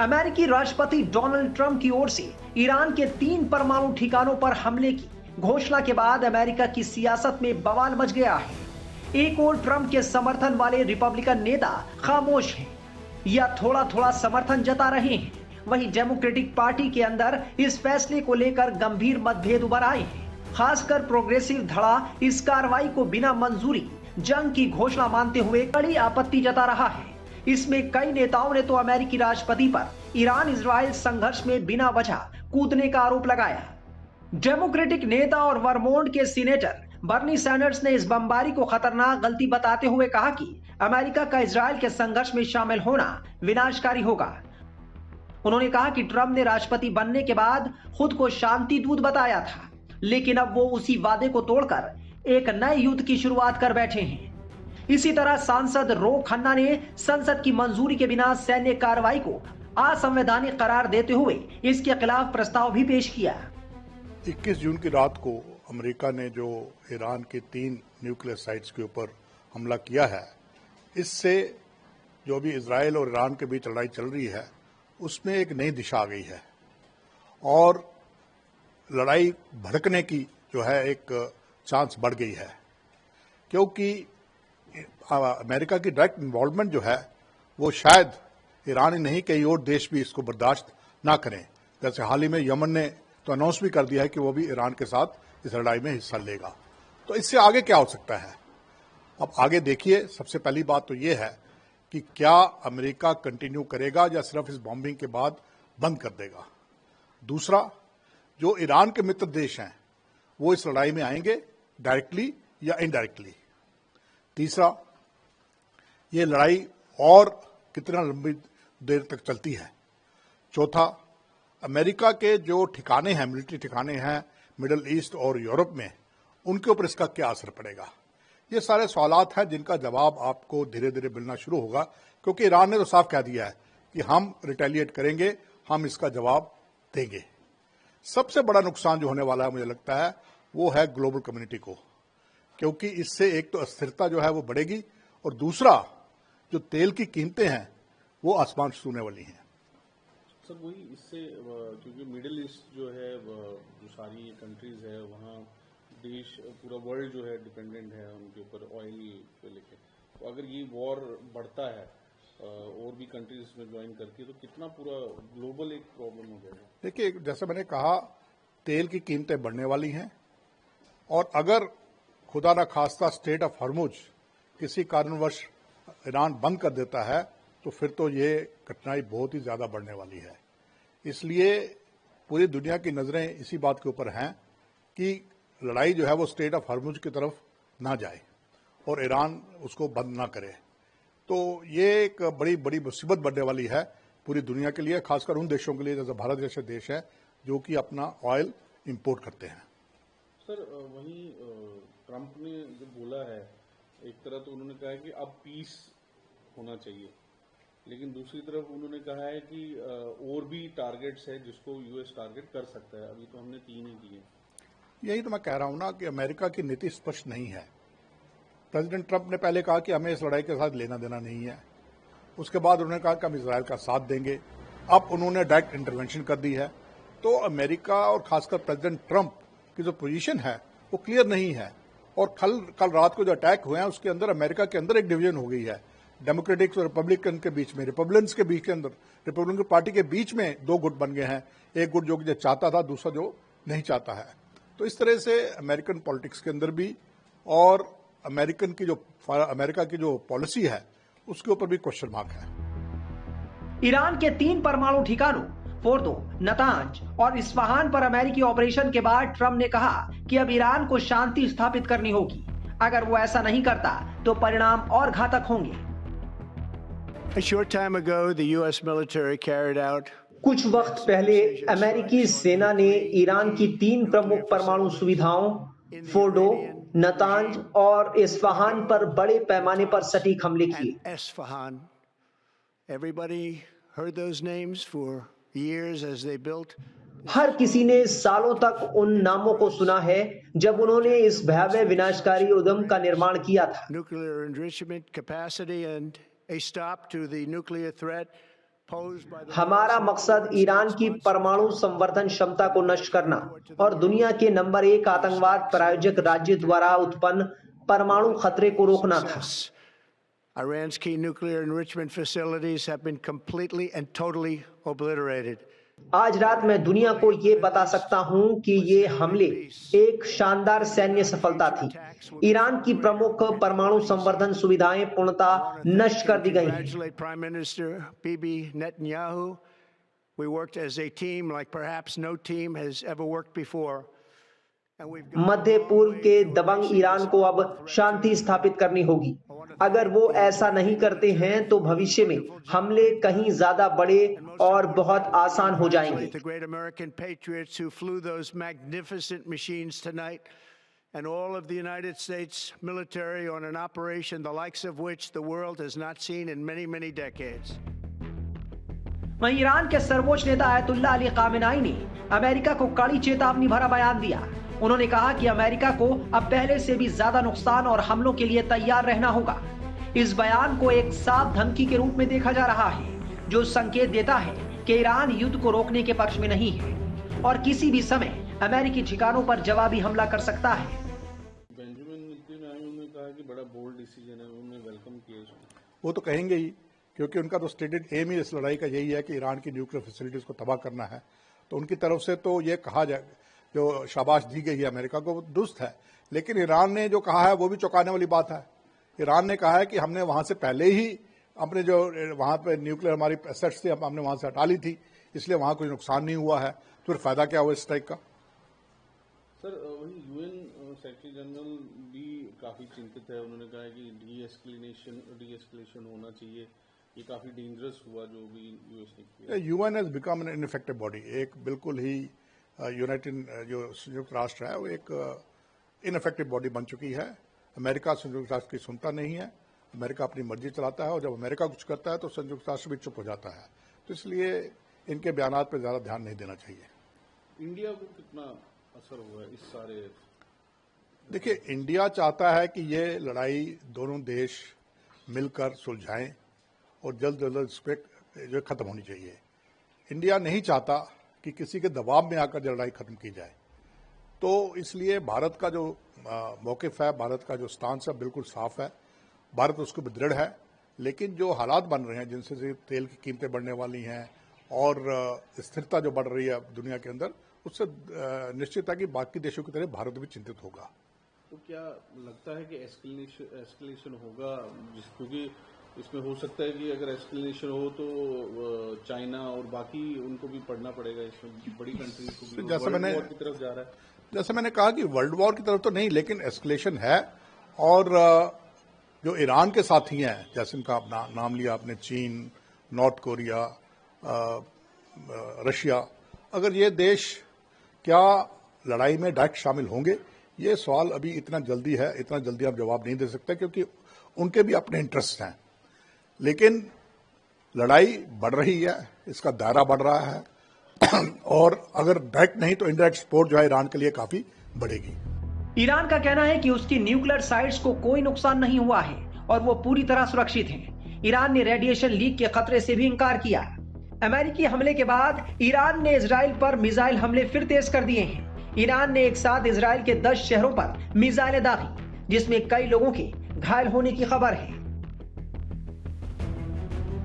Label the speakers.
Speaker 1: अमेरिकी राष्ट्रपति Donald Trump की ओर से ईरान के 3 परमाणु ठिकानों पर हमले की घोषणा के बाद अमेरिका की सियासत में बवाल मच गया है। एक ओर ट्रंप के समर्थन वाले रिपब्लिकन नेता खामोश हैं या थोड़ा थोड़ा समर्थन जता रहे हैं, वहीं डेमोक्रेटिक पार्टी के अंदर इस फैसले को लेकर गंभीर मतभेद उभर आए हैं। खासकर प्रोग्रेसिव धड़ा इस कार्रवाई को बिना मंजूरी जंग की घोषणा मानते हुए कड़ी आपत्ति जता रहा है। इसमें कई नेताओं ने तो अमेरिकी राष्ट्रपति पर ईरान इजराइल संघर्ष में बिना वजह कूदने का आरोप लगाया। डेमोक्रेटिक नेता और वर्मोंट के सीनेटर बर्नी सैंडर्स ने इस बमबारी को खतरनाक गलती बताते हुए कहा कि अमेरिका का इजराइल के संघर्ष में शामिल होना विनाशकारी होगा। उन्होंने कहा कि ट्रंप ने राष्ट्रपति बनने के बाद खुद को शांति दूत बताया था, लेकिन अब वो उसी वादे को तोड़कर एक नए युद्ध की शुरुआत कर बैठे हैं। इसी तरह सांसद रो खन्ना ने संसद की मंजूरी के बिना सैन्य कार्रवाई को असंवैधानिक करार देते हुए इसके खिलाफ प्रस्ताव भी पेश किया।
Speaker 2: 21 जून की रात को अमेरिका ने जो ईरान के 3 न्यूक्लियर साइट्स के ऊपर हमला किया है, इससे जो भी इजराइल और ईरान के बीच लड़ाई चल रही है उसमें एक नई दिशा आ गई है और लड़ाई भड़कने की जो है एक चांस बढ़ गई है, क्योंकि अमेरिका की डायरेक्ट इन्वॉल्वमेंट जो है वो शायद ईरान ही नहीं कई और देश भी इसको बर्दाश्त ना करें। जैसे हाल ही में यमन ने तो अनाउंस भी कर दिया है कि वो भी ईरान के साथ इस लड़ाई में हिस्सा लेगा। तो इससे आगे क्या हो सकता है? अब आगे देखिए, सबसे पहली बात तो ये है कि क्या अमेरिका कंटिन्यू करेगा या सिर्फ इस बॉम्बिंग के बाद बंद कर देगा। दूसरा, जो ईरान के मित्र देश हैं वो इस लड़ाई में आएंगे डायरेक्टली या इनडायरेक्टली। तीसरा, ये लड़ाई और कितना लंबी देर तक चलती है। चौथा, अमेरिका के जो ठिकाने हैं, मिलिट्री ठिकाने हैं मिडल ईस्ट और यूरोप में, उनके ऊपर इसका क्या असर पड़ेगा। ये सारे सवालात हैं जिनका जवाब आपको धीरे धीरे मिलना शुरू होगा, क्योंकि ईरान ने तो साफ कह दिया है कि हम रिटेलिएट करेंगे, हम इसका जवाब देंगे। सबसे बड़ा नुकसान जो होने वाला है मुझे लगता है वो है ग्लोबल कम्युनिटी को, क्योंकि इससे एक तो अस्थिरता जो है वो बढ़ेगी और दूसरा जो तेल की कीमतें हैं वो आसमान छूने वाली हैं।
Speaker 3: सर वही इससे, क्योंकि मिडिल ईस्ट जो है जो सारी कंट्रीज है वहाँ देश पूरा वर्ल्ड जो है डिपेंडेंट है उनके ऊपर ऑयल को लेके। तो अगर ये वॉर बढ़ता है और भी कंट्रीज इसमें ज्वाइन करती है तो कितना पूरा ग्लोबल एक प्रॉब्लम हो जाएगा।
Speaker 2: देखिए, जैसे मैंने कहा, तेल की कीमतें बढ़ने वाली हैं और अगर खुदा न खास्ता स्टेट ऑफ हॉर्मुज किसी कारणवश ईरान बंद कर देता है तो फिर तो ये कठिनाई बहुत ही ज्यादा बढ़ने वाली है। इसलिए पूरी दुनिया की नजरें इसी बात के ऊपर हैं कि लड़ाई जो है वो स्टेट ऑफ हॉर्मुज की तरफ ना जाए और ईरान उसको बंद ना करे। तो ये एक बड़ी बड़ी मुसीबत बढ़ने वाली है पूरी दुनिया के लिए, खासकर उन देशों के लिए जैसे भारत जैसे देश है जो कि अपना ऑयल इंपोर्ट करते हैं।
Speaker 3: सर वहीं ट्रंप ने जो बोला है, एक तरह तो उन्होंने कहा है कि अब पीस होना चाहिए, लेकिन दूसरी तरफ उन्होंने कहा है कि और भी टारगेट्स है जिसको यूएस टारगेट कर सकता है। अभी तो हमने 3 ही दिए।
Speaker 2: यही तो मैं कह रहा हूं ना कि अमेरिका की नीति स्पष्ट नहीं है। प्रेसिडेंट ट्रंप ने पहले कहा कि हमें इस लड़ाई के साथ लेना देना नहीं है, उसके बाद उन्होंने कहा कि हम इजराइल का साथ देंगे, अब उन्होंने डायरेक्ट इंटरवेंशन कर दी है। तो अमेरिका और खासकर प्रेसिडेंट ट्रंप की जो पोजीशन है वो क्लियर नहीं है। और कल रात को जो अटैक हुए हैं उसके अंदर अमेरिका के अंदर एक डिवीजन हो गई है, डेमोक्रेटिक्स और रिपब्लिकन के बीच में, रिपब्लिकन्स के बीच के अंदर, रिपब्लिकन पार्टी के बीच में 2 गुट बन गए हैं, एक गुट जो चाहता था, दूसरा जो नहीं चाहता है। तो इस तरह से अमेरिकन पॉलिटिक्स के अंदर भी और अमेरिका की जो पॉलिसी है उसके ऊपर भी क्वेश्चन मार्क है।
Speaker 1: ईरान के 3 परमाणु ठिकानों फोर्दो, नतांज और इस्फहान पर अमेरिकी ऑपरेशन के बाद ट्रंप ने कहा कि अब ईरान को शांति स्थापित करनी होगी। अगर वो ऐसा नहीं करता तो परिणाम और घातक होंगे।
Speaker 4: A short time ago, the U.S. military carried out
Speaker 1: कुछ वक्त पहले अमेरिकी सेना ने ईरान की 3 प्रमुख परमाणु सुविधाओं फोर्डो, नतांज और इस्फहान पर बड़े पैमाने पर सटीक हमले किए।
Speaker 4: Isfahan. Everybody heard those names for years as they built.
Speaker 1: हर किसी ने सालों तक उन नामों को सुना है जब उन्होंने इस भयावह विनाशकारी उद्यम का निर्माण किया था।
Speaker 4: Nuclear enrichment capacity and a stop to the nuclear threat posed by the
Speaker 1: हमारा मकसद ईरान की परमाणु संवर्धन क्षमता को नष्ट करना और दुनिया के नंबर 1 आतंकवाद प्रायोजक राज्य द्वारा उत्पन्न परमाणु खतरे को रोकना था।
Speaker 4: Iran's key nuclear enrichment facilities have been completely and totally obliterated.
Speaker 1: आज रात मैं दुनिया को ये बता सकता हूं कि ये हमले एक शानदार सैन्य सफलता थी। ईरान की प्रमुख परमाणु संवर्धन सुविधाएं पूर्णतः नष्ट कर दी गई हैं।
Speaker 4: Congratulate Prime Minister Bibi Netanyahu. We worked as a team like perhaps no team has ever worked before.
Speaker 1: मध्य पूर्व के दबंग ईरान को अब शांति स्थापित करनी होगी। अगर वो ऐसा नहीं करते हैं तो भविष्य में हमले कहीं ज्यादा बड़े और बहुत आसान हो जाएंगे।
Speaker 4: The great American patriots who flew those magnificent machines tonight, and all of the United States military on an operation the likes of which the world has not seen in many, many decades.
Speaker 1: वहीं Iran के सर्वोच्च नेता Ayatollah Ali Khamenei ने America को कड़ी चेतावनी भरा बयान दिया। उन्होंने कहा कि अमेरिका को अब पहले से भी ज्यादा नुकसान और हमलों के लिए तैयार रहना होगा। इस बयान को एक साफ धमकी के रूप में देखा जा रहा है, जो संकेत देता है कि ईरान युद्ध को रोकने के पक्ष में नहीं है और किसी भी समय अमेरिकी ठिकानों पर जवाबी हमला कर सकता है।
Speaker 3: बेंजामिन नेतन्याहू ने कहा कि बड़ा बोल्ड डिसीजन है, उन्होंने वेलकम किया इसको।
Speaker 2: वो तो कहेंगे ही, क्योंकि उनका तो स्टेटेड एम ही इस लड़ाई का यही है कि ईरान की न्यूक्लियर फैसिलिटीज को तबाह करना है। तो उनकी तरफ से तो ये कहा जाए, जो शाबाश दी गई है अमेरिका को, वो दुरुस्त है। लेकिन ईरान ने जो कहा है वो भी चौंकाने वाली बात है। ईरान ने कहा है कि हमने वहां से पहले ही अपने जो वहां पे न्यूक्लियर हमारी एसेट्स थी हमने वहां से हटा ली थी, इसलिए वहां कोई नुकसान नहीं हुआ है। तो फिर फायदा क्या हुआ इस स्ट्राइक का?
Speaker 3: सर, वही यूएन सेक्रेटरी जनरल भी काफी चिंतित है। उन्होंने कहा है कि डी एस्केलेशन होना चाहिए। ये काफी डेंजरस हुआ जो भी यूएस ने किया।
Speaker 2: UN has become an ineffective body. एक बिल्कुल ही यूनाइटेड जो संयुक्त राष्ट्र है वो एक इनइफेक्टिव बॉडी बन चुकी है। अमेरिका संयुक्त राष्ट्र की सुनता नहीं है। अमेरिका अपनी मर्जी चलाता है और जब अमेरिका कुछ करता है तो संयुक्त राष्ट्र भी चुप हो जाता है। तो इसलिए इनके बयानात पर ज्यादा ध्यान नहीं देना चाहिए।
Speaker 3: इंडिया को कितना असर हुआ है इस सारे?
Speaker 2: देखिए, इंडिया चाहता है कि ये लड़ाई दोनों देश मिलकर सुलझाएं और जल्द से जल्द इस पर जो खत्म होनी चाहिए। इंडिया नहीं चाहता कि किसी के दबाव में आकर लड़ाई खत्म की जाए। तो इसलिए भारत का जो मौकिफ है, भारत का जो स्टांस है, बिल्कुल साफ है। भारत उसको भी दृढ़ है। लेकिन जो हालात बन रहे हैं, जिनसे तेल की कीमतें बढ़ने वाली हैं और स्थिरता जो बढ़ रही है दुनिया के अंदर, उससे निश्चित है कि बाकी देशों की तरह भारत भी चिंतित होगा।
Speaker 3: तो क्या लगता है कि एस्केलेशन होगा? क्योंकि इसमें हो सकता है कि अगर एस्केलेशन हो तो चाइना और बाकी उनको भी पढ़ना पड़ेगा। इसमें बड़ी कंट्रीज को भी वर्ल्ड वॉर की तरफ जा रहा है।
Speaker 2: जैसे मैंने कहा कि वर्ल्ड वॉर की तरफ तो नहीं, लेकिन एस्केलेशन है। और जो ईरान के साथी हैं, जैसे उनका नाम लिया आपने, चीन, नॉर्थ कोरिया, रशिया, अगर ये देश क्या लड़ाई में डायरेक्ट शामिल होंगे, ये सवाल अभी इतना जल्दी आप जवाब नहीं दे सकते, क्योंकि उनके भी अपने इंटरेस्ट हैं। लेकिन लड़ाई बढ़ रही है, इसका दायरा बढ़ रहा है और अगर डायरेक्ट नहीं तो इनडायरेक्ट सपोर्ट जो है ईरान के लिए काफी बढ़ेगी।
Speaker 1: ईरान का कहना है कि उसकी न्यूक्लियर साइट्स को कोई नुकसान नहीं हुआ है और वो पूरी तरह सुरक्षित हैं। ईरान ने रेडिएशन लीक के खतरे से भी इंकार किया। अमेरिकी हमले के बाद ईरान ने इजराइल पर मिसाइल हमले फिर तेज कर दिए हैं। ईरान ने एक साथ इजराइल के 10 शहरों पर मिसाइलें दागी, जिसमें कई लोगों के घायल होने की खबर है।